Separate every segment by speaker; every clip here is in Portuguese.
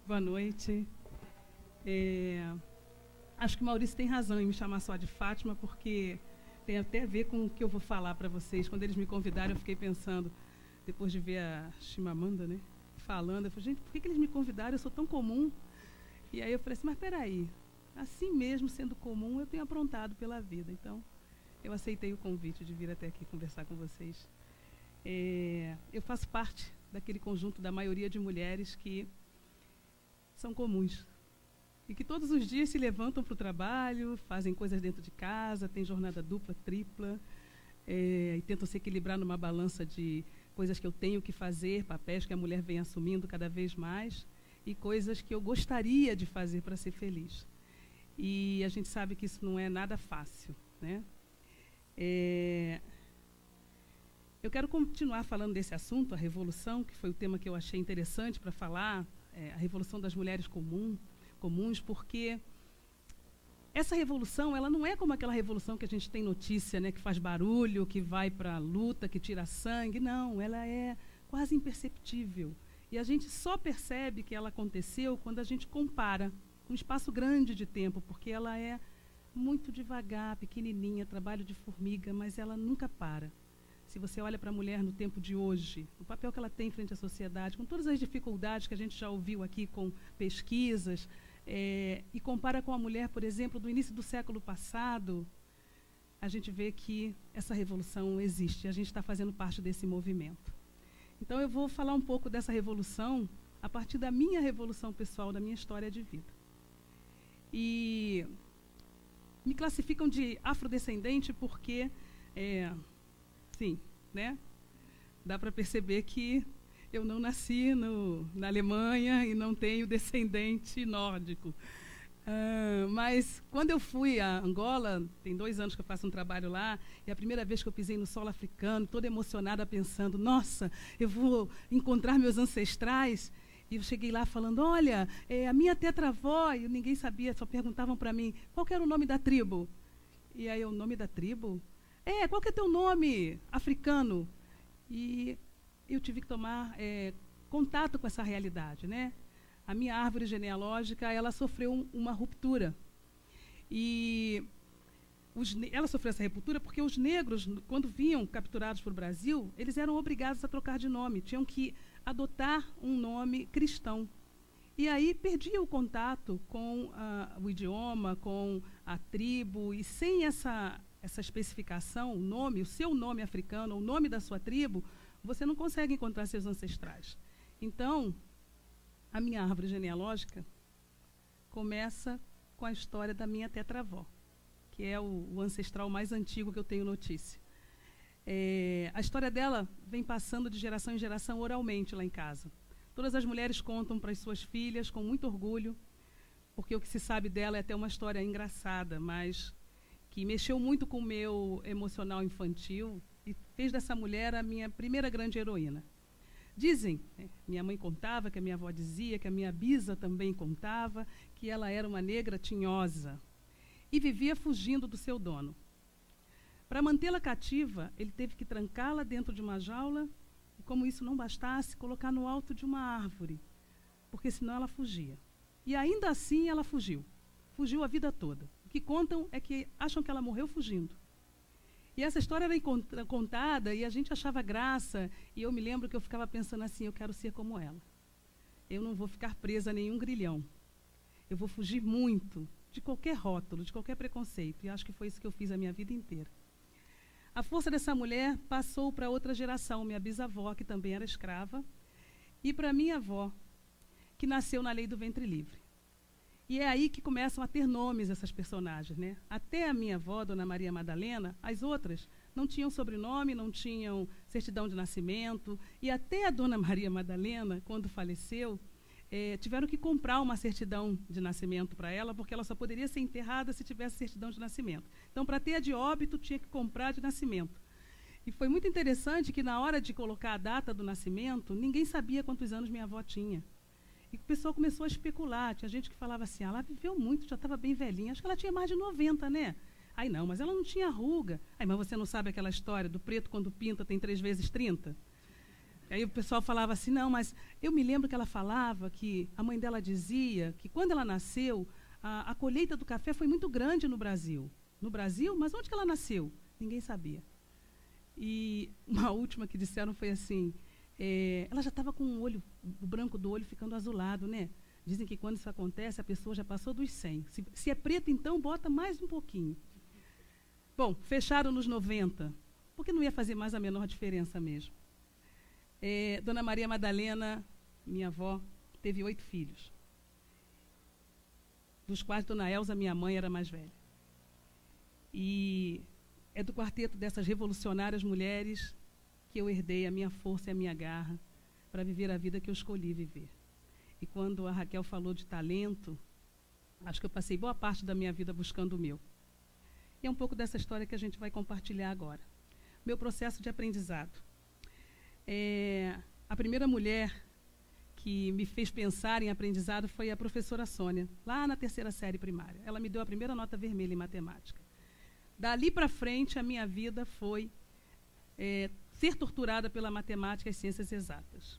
Speaker 1: Boa noite. Acho que o Maurício tem razão em me chamar só de Fátima, porque tem até a ver com o que eu vou falar para vocês. Quando eles me convidaram, eu fiquei pensando, depois de ver a Chimamanda, né, falando, eu falei, gente, por que eles me convidaram? Eu sou tão comum. E aí eu falei assim, mas peraí, assim mesmo, sendo comum, eu tenho aprontado pela vida. Então, eu aceitei o convite de vir até aqui conversar com vocês. Eu faço parte daquele conjunto da maioria de mulheres que são comuns e que todos os dias se levantam para o trabalho, fazem coisas dentro de casa, têm jornada dupla, tripla, e tentam se equilibrar numa balança de coisas que eu tenho que fazer, papéis que a mulher vem assumindo cada vez mais e coisas que eu gostaria de fazer para ser feliz. E a gente sabe que isso não é nada fácil, né? Eu quero continuar falando desse assunto, a revolução, que foi o tema que eu achei interessante para falar, a revolução das mulheres comuns, porque essa revolução, ela não é como aquela revolução que a gente tem notícia, né, que faz barulho, que vai para a luta, que tira sangue. Não, ela é quase imperceptível. E a gente só percebe que ela aconteceu quando a gente compara um espaço grande de tempo, porque ela é muito devagar, pequenininha, trabalho de formiga, mas ela nunca para. Se você olha para a mulher no tempo de hoje, o papel que ela tem frente à sociedade, com todas as dificuldades que a gente já ouviu aqui com pesquisas, e compara com a mulher, por exemplo, do início do século passado, a gente vê que essa revolução existe, a gente está fazendo parte desse movimento. Então eu vou falar um pouco dessa revolução a partir da minha revolução pessoal, da minha história de vida. E me classificam de afrodescendente porque, sim, né? Dá para perceber que eu não nasci na Alemanha e não tenho descendente nórdico. Mas quando eu fui a Angola, tem 2 anos que eu faço um trabalho lá, e a primeira vez que eu pisei no solo africano, toda emocionada, pensando, nossa, eu vou encontrar meus ancestrais. E eu cheguei lá falando, olha, a minha tetravó, e ninguém sabia, só perguntavam para mim, qual que era o nome da tribo? E aí, o nome da tribo? Qual que é teu nome africano? E eu tive que tomar contato com essa realidade, né? A minha árvore genealógica, ela sofreu uma ruptura. E ela sofreu essa ruptura porque os negros, quando vinham capturados para o Brasil, eles eram obrigados a trocar de nome, tinham que adotar um nome cristão. E aí perdia o contato com o idioma, com a tribo, e sem essa especificação, o seu nome africano, o nome da sua tribo, você não consegue encontrar seus ancestrais. Então, a minha árvore genealógica começa com a história da minha tetravó, que é o ancestral mais antigo que eu tenho notícia. A história dela vem passando de geração em geração oralmente lá em casa. Todas as mulheres contam para as suas filhas com muito orgulho, porque o que se sabe dela é até uma história engraçada, mas que mexeu muito com o meu emocional infantil e fez dessa mulher a minha primeira grande heroína. Dizem, minha mãe contava, que a minha avó dizia, que a minha bisa também contava, que ela era uma negra tinhosa e vivia fugindo do seu dono. Para mantê-la cativa, ele teve que trancá-la dentro de uma jaula e, como isso não bastasse, colocar no alto de uma árvore, porque senão ela fugia. E ainda assim ela fugiu. Fugiu a vida toda. O que contam é que acham que ela morreu fugindo. E essa história era contada e a gente achava graça. E eu me lembro que eu ficava pensando assim, eu quero ser como ela. Eu não vou ficar presa a nenhum grilhão. Eu vou fugir muito de qualquer rótulo, de qualquer preconceito. E acho que foi isso que eu fiz a minha vida inteira. A força dessa mulher passou para outra geração, minha bisavó, que também era escrava, e para minha avó, que nasceu na lei do ventre livre. E é aí que começam a ter nomes essas personagens, né? Até a minha avó, Dona Maria Madalena, as outras não tinham sobrenome, não tinham certidão de nascimento. E até a Dona Maria Madalena, quando faleceu, tiveram que comprar uma certidão de nascimento para ela, porque ela só poderia ser enterrada se tivesse certidão de nascimento. Então, para ter a de óbito, tinha que comprar de nascimento. E foi muito interessante que, na hora de colocar a data do nascimento, ninguém sabia quantos anos minha avó tinha. E o pessoal começou a especular. Tinha gente que falava assim, ela viveu muito, já estava bem velhinha. Acho que ela tinha mais de 90, né? Aí não, mas ela não tinha ruga. Aí, mas você não sabe aquela história do preto quando pinta tem 3 vezes 30? Aí o pessoal falava assim, não, mas eu me lembro que ela falava que a mãe dela dizia que quando ela nasceu, a colheita do café foi muito grande no Brasil. No Brasil? Mas onde que ela nasceu? Ninguém sabia. E uma última que disseram foi assim, ela já estava com o branco do olho ficando azulado, né? Dizem que quando isso acontece, a pessoa já passou dos 100. Se é preto, então, bota mais um pouquinho. Bom, fecharam nos 90, porque não ia fazer mais a menor diferença mesmo. Dona Maria Madalena, minha avó, teve 8 filhos, dos quais Dona Elza, minha mãe, era mais velha. E é do quarteto dessas revolucionárias mulheres que eu herdei a minha força e a minha garra para viver a vida que eu escolhi viver. E quando a Raquel falou de talento, acho que eu passei boa parte da minha vida buscando o meu. E é um pouco dessa história que a gente vai compartilhar agora. Meu processo de aprendizado. A primeira mulher que me fez pensar em aprendizado foi a professora Sônia, lá na 3ª série primária. Ela me deu a primeira nota vermelha em matemática. Dali para frente, a minha vida foi ser torturada pela matemática e ciências exatas.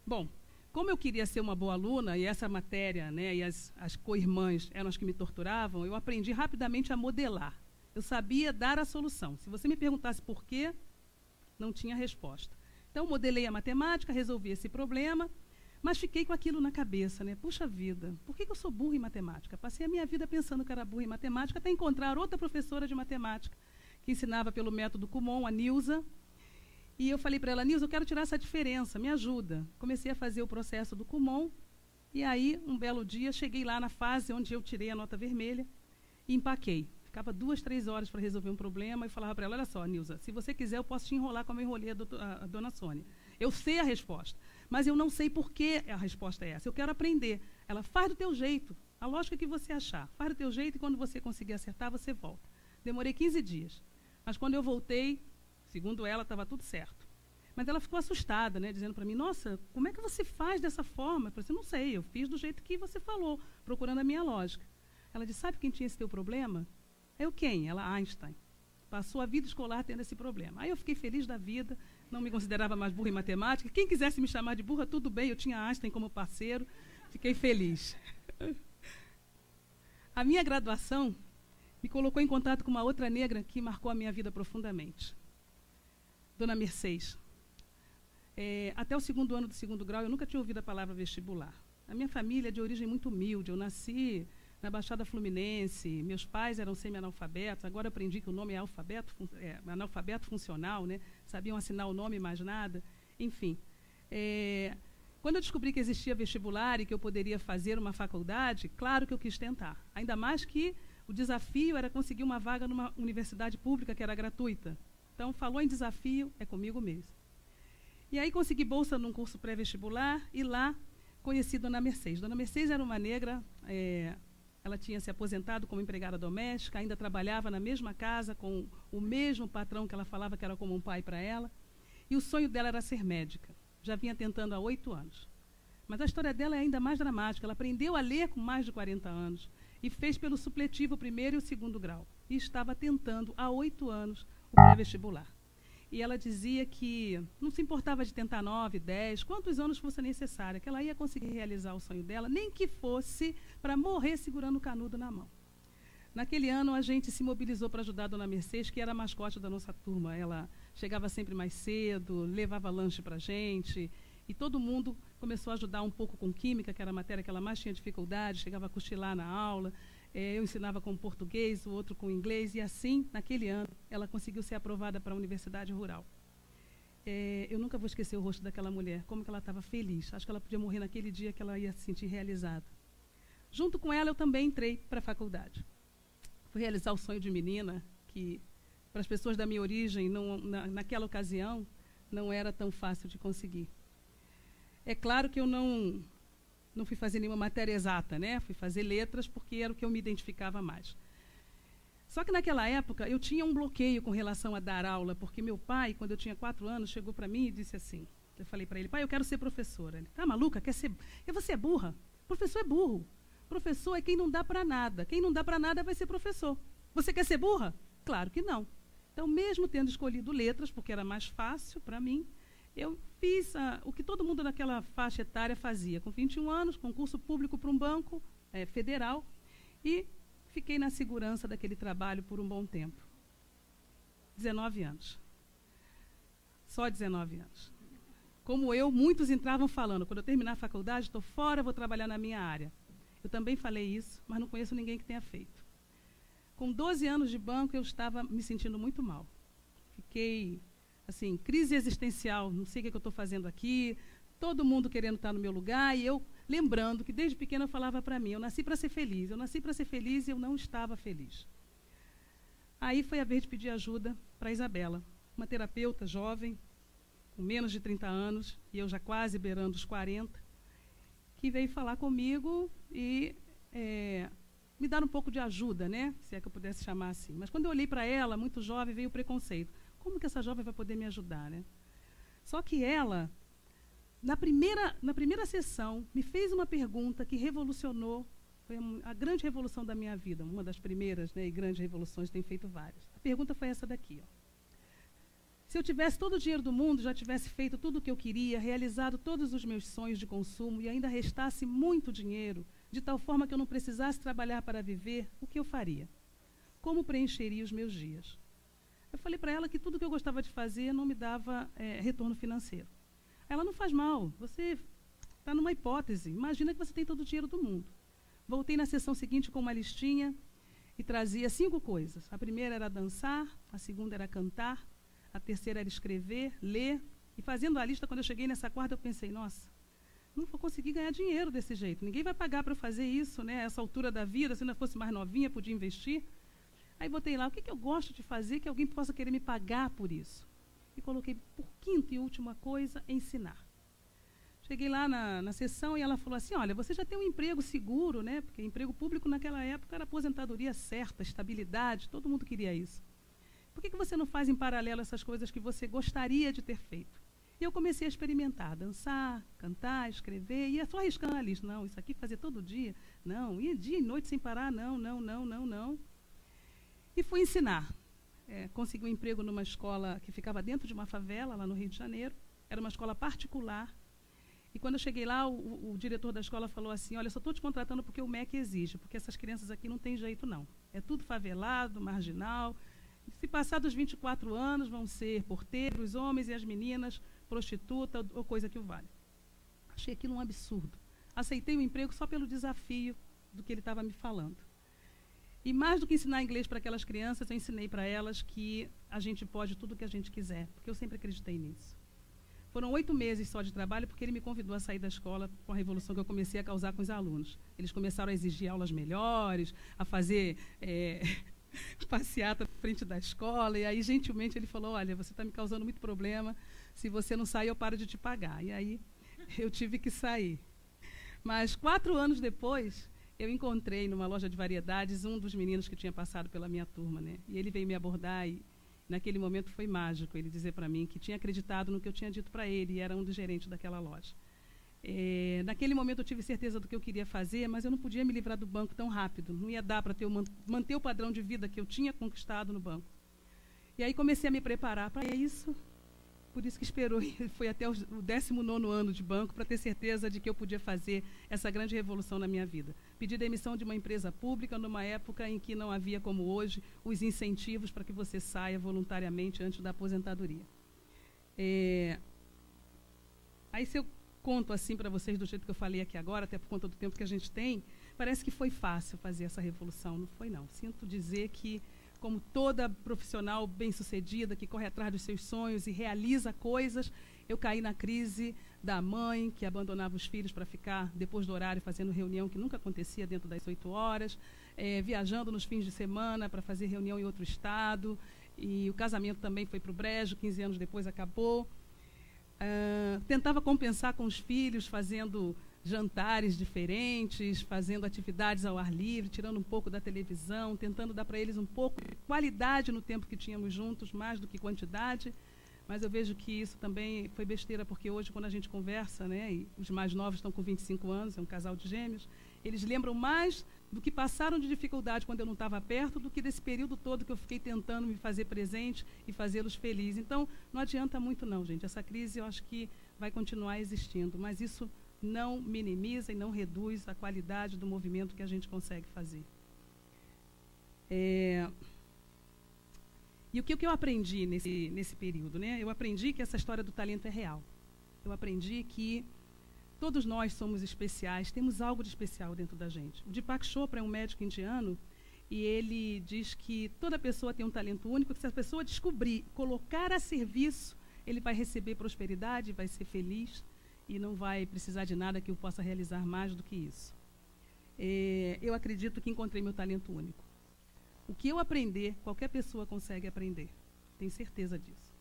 Speaker 1: Bom, como eu queria ser uma boa aluna, e essa matéria, né, e as co-irmãs eram as que me torturavam, eu aprendi rapidamente a modelar. Eu sabia dar a solução. Se você me perguntasse por quê, não tinha resposta. Então, modelei a matemática, resolvi esse problema, mas fiquei com aquilo na cabeça, né? Puxa vida, por que eu sou burra em matemática? Passei a minha vida pensando que era burra em matemática, até encontrar outra professora de matemática, que ensinava pelo método Kumon, a Nilza. E eu falei para ela, Nilza, eu quero tirar essa diferença, me ajuda. Comecei a fazer o processo do Kumon, e aí, um belo dia, cheguei lá na fase onde eu tirei a nota vermelha e empaquei. Ficava 2, 3 horas para resolver um problema e falava para ela, olha só, Nilza, se você quiser, eu posso te enrolar como eu enrolei a dona Sônia. Eu sei a resposta, mas eu não sei por que a resposta é essa. Eu quero aprender. Ela, faz do teu jeito, a lógica que você achar. Faz do teu jeito e quando você conseguir acertar, você volta. Demorei 15 dias, mas quando eu voltei, segundo ela, estava tudo certo. Mas ela ficou assustada, né, dizendo para mim, nossa, como é que você faz dessa forma? Eu falei assim, não sei, eu fiz do jeito que você falou, procurando a minha lógica. Ela disse, sabe quem tinha esse teu problema? Eu quem? Ela, Einstein. Passou a vida escolar tendo esse problema. Aí eu fiquei feliz da vida, não me considerava mais burra em matemática. Quem quisesse me chamar de burra, tudo bem, eu tinha Einstein como parceiro, fiquei feliz. A minha graduação me colocou em contato com uma outra negra que marcou a minha vida profundamente. Dona Mercedes. Até o 2º ano do 2º grau, eu nunca tinha ouvido a palavra vestibular. A minha família é de origem muito humilde, eu nasci na Baixada Fluminense, meus pais eram semi-analfabetos, agora aprendi que o nome é analfabeto funcional, né? Sabiam assinar o nome, mais nada. Enfim, quando eu descobri que existia vestibular e que eu poderia fazer uma faculdade, claro que eu quis tentar. Ainda mais que o desafio era conseguir uma vaga numa universidade pública que era gratuita. Então, falou em desafio, é comigo mesmo. E aí consegui bolsa num curso pré-vestibular e lá conheci Dona Mercedes. Dona Mercedes era uma negra... Ela tinha se aposentado como empregada doméstica, ainda trabalhava na mesma casa com o mesmo patrão que ela falava que era como um pai para ela. E o sonho dela era ser médica. Já vinha tentando há 8 anos. Mas a história dela é ainda mais dramática. Ela aprendeu a ler com mais de 40 anos e fez pelo supletivo o 1º e o 2º grau. E estava tentando há 8 anos o pré-vestibular. E ela dizia que não se importava de tentar 9, 10, quantos anos fosse necessário, que ela ia conseguir realizar o sonho dela, nem que fosse para morrer segurando o canudo na mão. Naquele ano, a gente se mobilizou para ajudar a Dona Mercedes, que era a mascote da nossa turma. Ela chegava sempre mais cedo, levava lanche para a gente, e todo mundo começou a ajudar um pouco com química, que era a matéria que ela mais tinha dificuldade, chegava a cochilar na aula. Eu ensinava com português, o outro com inglês, e assim, naquele ano, ela conseguiu ser aprovada para a Universidade Rural. Eu nunca vou esquecer o rosto daquela mulher, como que ela estava feliz. Acho que ela podia morrer naquele dia que ela ia se sentir realizada. Junto com ela, eu também entrei para a faculdade. Fui realizar o sonho de menina, que para as pessoas da minha origem, naquela ocasião, não era tão fácil de conseguir. É claro que eu não fui fazer nenhuma matéria exata, né? Fui fazer letras porque era o que eu me identificava mais. Só que naquela época eu tinha um bloqueio com relação a dar aula, porque meu pai, quando eu tinha 4 anos, chegou para mim e disse assim, eu falei para ele, pai, eu quero ser professora. Ele, tá maluca? Quer ser... Você é burra? Professor é burro. Professor é quem não dá para nada. Quem não dá para nada vai ser professor. Você quer ser burra? Claro que não. Então, mesmo tendo escolhido letras, porque era mais fácil para mim, eu fiz o que todo mundo naquela faixa etária fazia. Com 21 anos, concurso público para um banco federal, e fiquei na segurança daquele trabalho por um bom tempo. 19 anos. Só 19 anos. Como eu, muitos entravam falando, quando eu terminar a faculdade, estou fora, vou trabalhar na minha área. Eu também falei isso, mas não conheço ninguém que tenha feito. Com 12 anos de banco, eu estava me sentindo muito mal. Fiquei, assim, crise existencial, não sei o que eu estou fazendo aqui, todo mundo querendo estar no meu lugar, e eu lembrando que desde pequena eu falava para mim, eu nasci para ser feliz e eu não estava feliz. Aí foi a vez de pedir ajuda para a Isabela, uma terapeuta jovem, com menos de 30 anos, e eu já quase beirando os 40, que veio falar comigo e me dar um pouco de ajuda, né? Se é que eu pudesse chamar assim. Mas quando eu olhei para ela, muito jovem, veio o preconceito. Como que essa jovem vai poder me ajudar, né? Só que ela, na primeira sessão, me fez uma pergunta que revolucionou, foi a grande revolução da minha vida, uma das primeiras, né, e grandes revoluções, tenho feito várias. A pergunta foi essa daqui, ó. Se eu tivesse todo o dinheiro do mundo, já tivesse feito tudo o que eu queria, realizado todos os meus sonhos de consumo e ainda restasse muito dinheiro, de tal forma que eu não precisasse trabalhar para viver, o que eu faria? Como preencheria os meus dias? Eu falei para ela que tudo que eu gostava de fazer não me dava retorno financeiro. Ela, não faz mal, você está numa hipótese, imagina que você tem todo o dinheiro do mundo. Voltei na sessão seguinte com uma listinha e trazia 5 coisas. A primeira era dançar, a segunda era cantar, a terceira era escrever, ler. E fazendo a lista, quando eu cheguei nessa quarta, eu pensei, nossa, não vou conseguir ganhar dinheiro desse jeito. Ninguém vai pagar para eu fazer isso, né? Essa altura da vida, se ainda fosse mais novinha, podia investir. Aí botei lá, o que eu gosto de fazer que alguém possa querer me pagar por isso? E coloquei por quinta e última coisa, ensinar. Cheguei lá na sessão e ela falou assim, olha, você já tem um emprego seguro, né? Porque emprego público naquela época era aposentadoria certa, estabilidade, todo mundo queria isso. Por que você não faz em paralelo essas coisas que você gostaria de ter feito? E eu comecei a experimentar, dançar, cantar, escrever, ia só arriscando a lista. Não, isso aqui fazer todo dia, não, ia dia e noite sem parar, não. E fui ensinar. Consegui um emprego numa escola que ficava dentro de uma favela, lá no Rio de Janeiro. Era uma escola particular. E quando eu cheguei lá, o diretor da escola falou assim, olha, só estou te contratando porque o MEC exige, porque essas crianças aqui não tem jeito, não. É tudo favelado, marginal. Se passar dos 24 anos, vão ser porteiros, homens e as meninas, prostituta ou coisa que o vale. Achei aquilo um absurdo. Aceitei o emprego só pelo desafio do que ele estava me falando. E mais do que ensinar inglês para aquelas crianças, eu ensinei para elas que a gente pode tudo o que a gente quiser, porque eu sempre acreditei nisso. Foram 8 meses só de trabalho, porque ele me convidou a sair da escola com a revolução que eu comecei a causar com os alunos. Eles começaram a exigir aulas melhores, a fazer passeata na frente da escola, e aí, gentilmente, ele falou, olha, você está me causando muito problema, se você não sair, eu paro de te pagar. E aí, eu tive que sair. Mas, 4 anos depois, eu encontrei, numa loja de variedades, um dos meninos que tinha passado pela minha turma, né? E ele veio me abordar e, naquele momento, foi mágico ele dizer para mim que tinha acreditado no que eu tinha dito para ele, e era um dos gerentes daquela loja. Naquele momento eu tive certeza do que eu queria fazer, mas eu não podia me livrar do banco tão rápido. Não ia dar para manter o padrão de vida que eu tinha conquistado no banco. E aí comecei a me preparar para isso. Por isso que esperou, foi até o 19º ano de banco para ter certeza de que eu podia fazer essa grande revolução na minha vida. Pedi demissão de uma empresa pública numa época em que não havia, como hoje, os incentivos para que você saia voluntariamente antes da aposentadoria. Aí, se eu conto assim para vocês do jeito que eu falei aqui agora, até por conta do tempo que a gente tem, parece que foi fácil fazer essa revolução. Não foi, não. Sinto dizer que, como toda profissional bem-sucedida, que corre atrás dos seus sonhos e realiza coisas, eu caí na crise da mãe, que abandonava os filhos para ficar, depois do horário, fazendo reunião que nunca acontecia dentro das 8 horas, viajando nos fins de semana para fazer reunião em outro estado, e o casamento também foi para o brejo, 15 anos depois acabou. Tentava compensar com os filhos, fazendo jantares diferentes, fazendo atividades ao ar livre, tirando um pouco da televisão, tentando dar para eles um pouco de qualidade no tempo que tínhamos juntos, mais do que quantidade. Mas eu vejo que isso também foi besteira, porque hoje, quando a gente conversa, né, e os mais novos estão com 25 anos, é um casal de gêmeos, eles lembram mais do que passaram de dificuldade quando eu não estava perto, do que desse período todo que eu fiquei tentando me fazer presente e fazê-los felizes. Então, não adianta muito não, gente. Essa crise, eu acho que vai continuar existindo, mas isso não minimiza e não reduz a qualidade do movimento que a gente consegue fazer. E o que eu aprendi nesse período, né? Eu aprendi que essa história do talento é real. Eu aprendi que todos nós somos especiais, temos algo de especial dentro da gente. O Deepak Chopra é um médico indiano e ele diz que toda pessoa tem um talento único, que se a pessoa descobrir, colocar a serviço, ele vai receber prosperidade, vai ser feliz e não vai precisar de nada que eu possa realizar mais do que isso. Eu acredito que encontrei meu talento único. O que eu aprender, qualquer pessoa consegue aprender. Tenho certeza disso.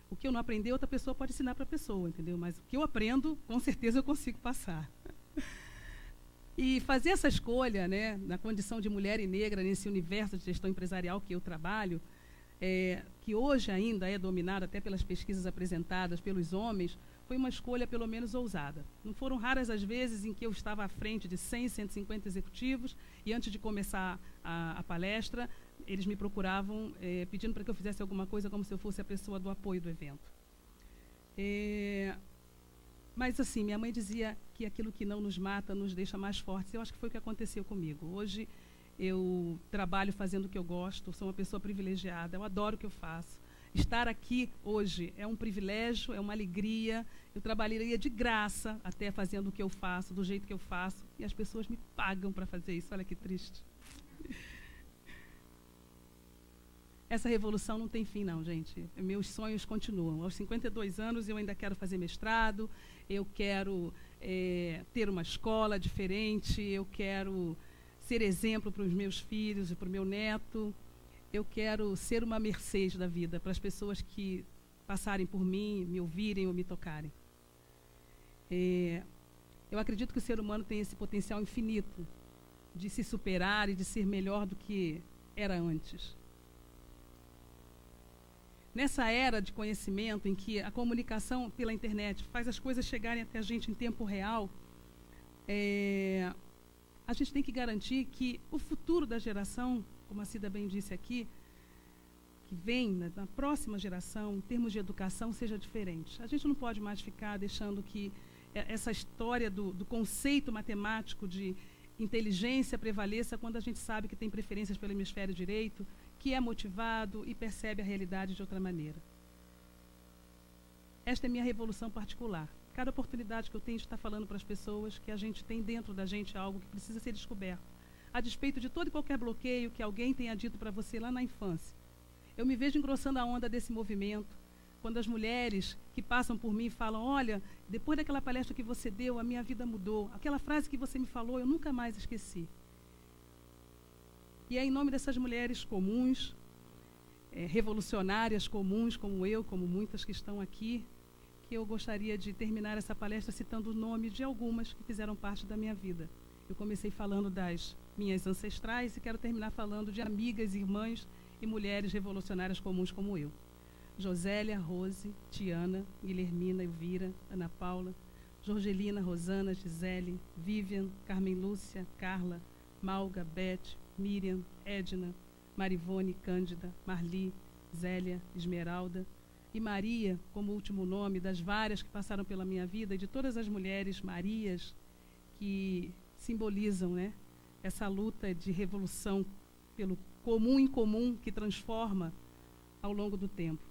Speaker 1: O que eu não aprender, outra pessoa pode ensinar para a pessoa, entendeu? Mas o que eu aprendo, com certeza eu consigo passar. E fazer essa escolha, né, na condição de mulher e negra, nesse universo de gestão empresarial que eu trabalho, que hoje ainda é dominado até pelas pesquisas apresentadas pelos homens, foi uma escolha pelo menos ousada. Não foram raras as vezes em que eu estava à frente de 100, 150 executivos e antes de começar a palestra, eles me procuravam pedindo para que eu fizesse alguma coisa como se eu fosse a pessoa do apoio do evento. Mas assim, minha mãe dizia que aquilo que não nos mata nos deixa mais fortes. Eu acho que foi o que aconteceu comigo. Hoje eu trabalho fazendo o que eu gosto, sou uma pessoa privilegiada, eu adoro o que eu faço. Estar aqui hoje é um privilégio, é uma alegria. Eu trabalharia de graça até fazendo o que eu faço, do jeito que eu faço, e as pessoas me pagam para fazer isso. Olha que triste. Essa revolução não tem fim, não, gente. Meus sonhos continuam. Aos 52 anos, eu ainda quero fazer mestrado, eu quero ter uma escola diferente, eu quero ser exemplo para os meus filhos e para o meu neto. Eu quero ser uma Mercedes da vida para as pessoas que passarem por mim, me ouvirem ou me tocarem. Eu acredito que o ser humano tem esse potencial infinito de se superar e de ser melhor do que era antes. Nessa era de conhecimento em que a comunicação pela internet faz as coisas chegarem até a gente em tempo real, a gente tem que garantir que o futuro da geração, como a Cida bem disse aqui, que vem na próxima geração, em termos de educação, seja diferente. A gente não pode mais ficar deixando que essa história do conceito matemático de inteligência prevaleça quando a gente sabe que tem preferências pelo hemisfério direito, que é motivado e percebe a realidade de outra maneira. Esta é minha revolução particular. Cada oportunidade que eu tenho de estar falando para as pessoas que a gente tem dentro da gente algo que precisa ser descoberto, a despeito de todo e qualquer bloqueio que alguém tenha dito para você lá na infância. Eu me vejo engrossando a onda desse movimento, quando as mulheres que passam por mim falam, olha, depois daquela palestra que você deu, a minha vida mudou. Aquela frase que você me falou, eu nunca mais esqueci. E é em nome dessas mulheres comuns, revolucionárias comuns, como eu, como muitas que estão aqui, que eu gostaria de terminar essa palestra citando o nome de algumas que fizeram parte da minha vida. Eu comecei falando das minhas ancestrais e quero terminar falando de amigas, irmãs e mulheres revolucionárias comuns como eu. Josélia, Rose, Tiana, Guilhermina, Elvira, Ana Paula, Jorgelina, Rosana, Gisele, Vivian, Carmen Lúcia, Carla, Malga, Beth, Miriam, Edna, Marivone, Cândida, Marli, Zélia, Esmeralda e Maria, como último nome das várias que passaram pela minha vida e de todas as mulheres Marias que simbolizam, né, essa luta de revolução pelo comum em comum que transforma ao longo do tempo.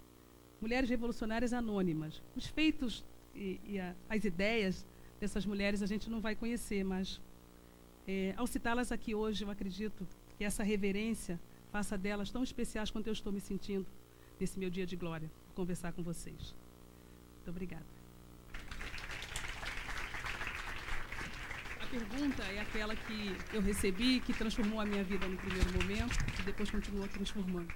Speaker 1: Mulheres revolucionárias anônimas. Os feitos e as ideias dessas mulheres a gente não vai conhecer, mas ao citá-las aqui hoje, eu acredito que essa reverência faça delas tão especiais quanto eu estou me sentindo nesse meu dia de glória, conversar com vocês. Muito obrigada. A pergunta é aquela que eu recebi, que transformou a minha vida no primeiro momento e depois continua transformando.